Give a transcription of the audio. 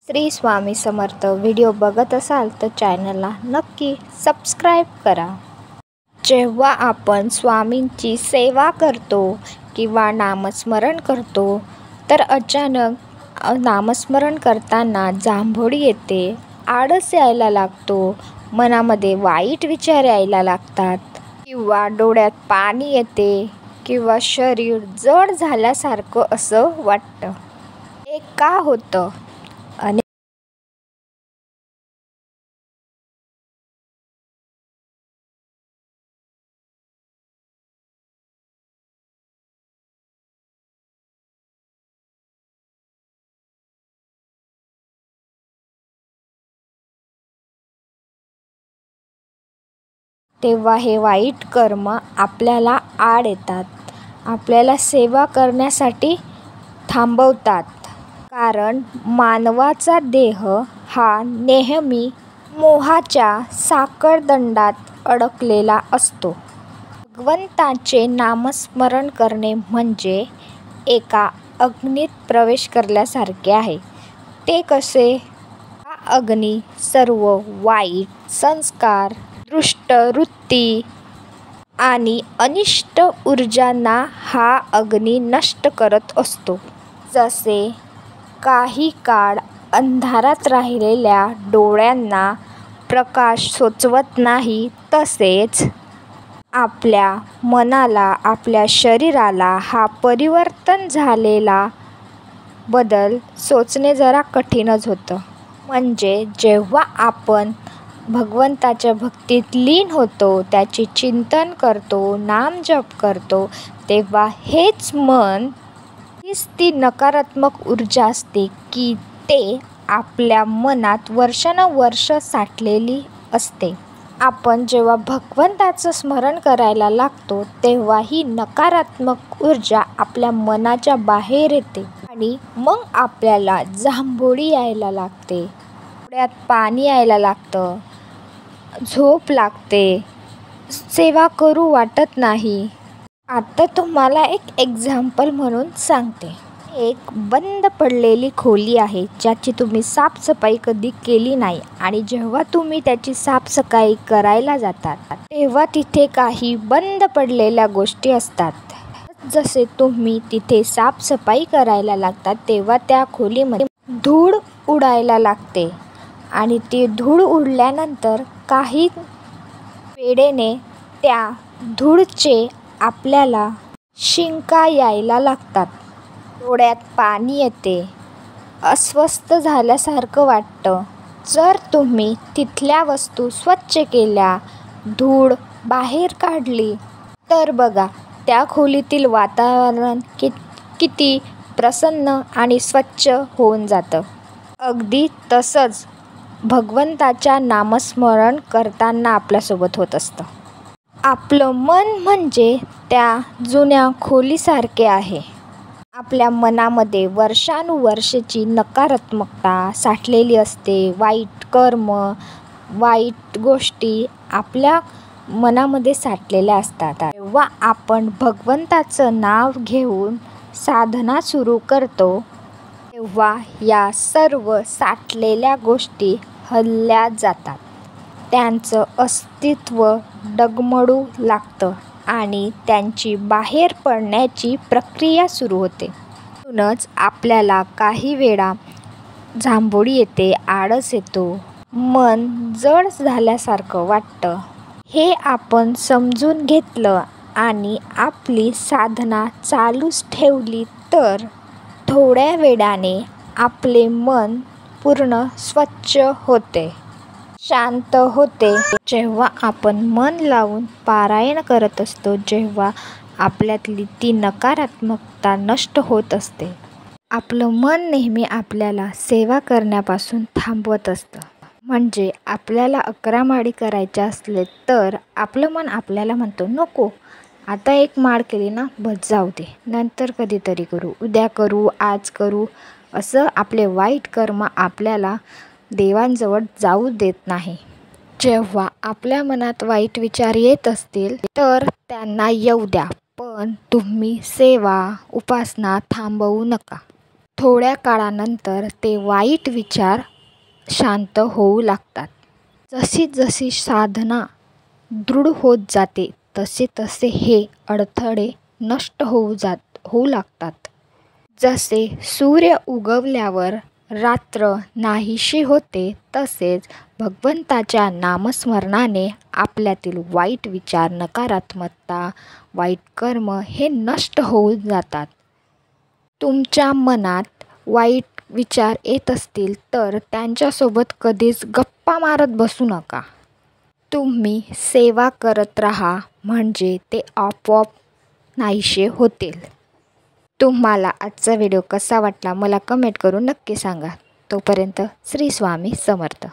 Shri Swami Samarth. Video बघत असाल तर चॅनलला नक्की सबस्क्राईब करा. जेव्हा आपण स्वामींची सेवा करतो किंवा नामस्मरण करतो तर अचानक नामस्मरण करताना जांभोळी येते, आळस यायला लागतो, मनामध्ये वाईट विचार यायला लागतात किंवा डोळ्यात पाणी येते किंवा शरीर जड झाल्यासारखं असं वाटतं. हे का होतं? तेव्हा हे वाईट कर्म आपल्याला आड येतात, आपल्याला सेवा करण्यासाठी थांबवतात. कारण मानवाचा देह हा नेहमी मोहाच्या साखळदंडात अडकलेला असतो. भगवंताचे नामस्मरण करणे म्हणजे एका अग्नीत प्रवेश केल्यासारखे आहे. ते कसे? हा अग्नी सर्व वाईट संस्कार, दुष्ट वृत्ती आणि अनिष्ट ऊर्जांना हा अग्नी नष्ट करत असतो. जसे काही काळ अंधारात राहिलेल्या डोळ्यांना प्रकाश सोचवत नाही, तसेच आपल्या मनाला, आपल्या शरीराला हा परिवर्तन झालेला बदल सोचणे जरा कठीणच होतं. म्हणजे जेव्हा आपण भगवंताच्या भक्तीत लीन होतो, त्याचे चिंतन करतो, नामजप करतो, तेव्हा हेच मन, हीच ती नकारात्मक ऊर्जा असते की ते आपल्या मनात वर्षानुवर्ष साठलेली असते. आपण जेव्हा भगवंताचं स्मरण करायला लागतो तेव्हा ही नकारात्मक ऊर्जा आपल्या मनाच्या बाहेर येते आणि मग आपल्याला जांभोळी यायला लागते, डोळ्यात पाणी यायला लागतं, झोप लागते, सेवा करू वाटत नाही. आता तुम्हाला एक एक्झाम्पल म्हणून सांगते. एक बंद पडलेली खोली आहे ज्याची तुम्ही साफसफाई कधी केली नाही आणि जेव्हा तुम्ही त्याची साफसफाई करायला जातात तेव्हा तिथे काही बंद पडलेल्या गोष्टी असतात. जसे तुम्ही तिथे साफसफाई करायला लागतात तेव्हा त्या खोलीमध्ये धूळ उडायला लागते आणि ती धूळ उडल्यानंतर काही वेळेने त्या धूळचे आपल्याला शिंका यायला लागतात, डोळ्यात पाणी येते, अस्वस्थ झाल्यासारखं वाटतं. जर तुम्ही तिथल्या वस्तू स्वच्छ केल्या, धूळ बाहेर काढली तर बघा त्या खोलीतील वातावरण किती प्रसन्न आणि स्वच्छ होऊन जातं. अगदी तसंच भगवंताच्या नामस्मरण करताना आपल्यासोबत होत असतं. आपलं मन म्हणजे त्या जुन्या खोलीसारखे आहे. आपल्या मनामध्ये वर्षानुवर्षाची नकारात्मकता साठलेली असते. वाईट कर्म, वाईट गोष्टी आपल्या मनामध्ये साठलेल्या असतात. जेव्हा आपण भगवंताचं नाव घेऊन साधना सुरू करतो तेव्हा या सर्व साठलेल्या गोष्टी हलल्या जातात, त्यांचं अस्तित्व डगमगू लागतं आणि त्यांची बाहेर पडण्याची प्रक्रिया सुरू होते. म्हणूनच आपल्याला काही वेळा जांभोळी येते, आळस येतो, मन जड झाल्यासारखं वाटतं. हे आपण समजून घेतलं आणि आपली साधना चालूच ठेवली तर थोड्या वेळाने आपले मन पूर्ण स्वच्छ होते, शांत होते. जेव्हा आपण मन लावून पारायण करत असतो, जेव्हा आपल्यातली ती नकारात्मकता नष्ट होत असते, आपलं मन नेहमी आपल्याला सेवा करण्यापासून थांबवत असतं. म्हणजे आपल्याला 11 माळी करायच्या असले तर आपलं मन आपल्याला म्हणतो, नको, आता 1 माळ केली ना, बस, जाऊ दे, नंतर कधीतरी करू, उद्या करू, आज करू. असं आपले वाईट कर्म आपल्याला देवांजवळ जाऊ देत नाही. जेव्हा आपल्या मनात वाईट विचार येत असतील तर त्यांना येऊ द्या, पण तुम्ही सेवा, उपासना थांबवू नका. थोड्या काळानंतर ते वाईट विचार शांत होऊ लागतात. जशी जशी साधना दृढ होत जाते तसे तसे हे अडथळे नष्ट होऊ लागतात. जसे सूर्य उगवल्यावर रात्र नाहीशी होते, तसेच भगवंताच्या नामस्मरणाने आपल्यातील वाईट विचार, नकारात्मकता, वाईट कर्म हे नष्ट होऊन जातात. तुमच्या मनात वाईट विचार येत असतील तर त्यांच्यासोबत कधीच गप्पा मारत बसू नका. तुम्ही सेवा करत राहा, म्हणजे ते आपोआप नाहीसे होतील. तुम्हाला आजचा व्हिडिओ कसा वाटला मला कमेंट करून नक्की सांगा. तोपर्यंत श्री स्वामी समर्थ.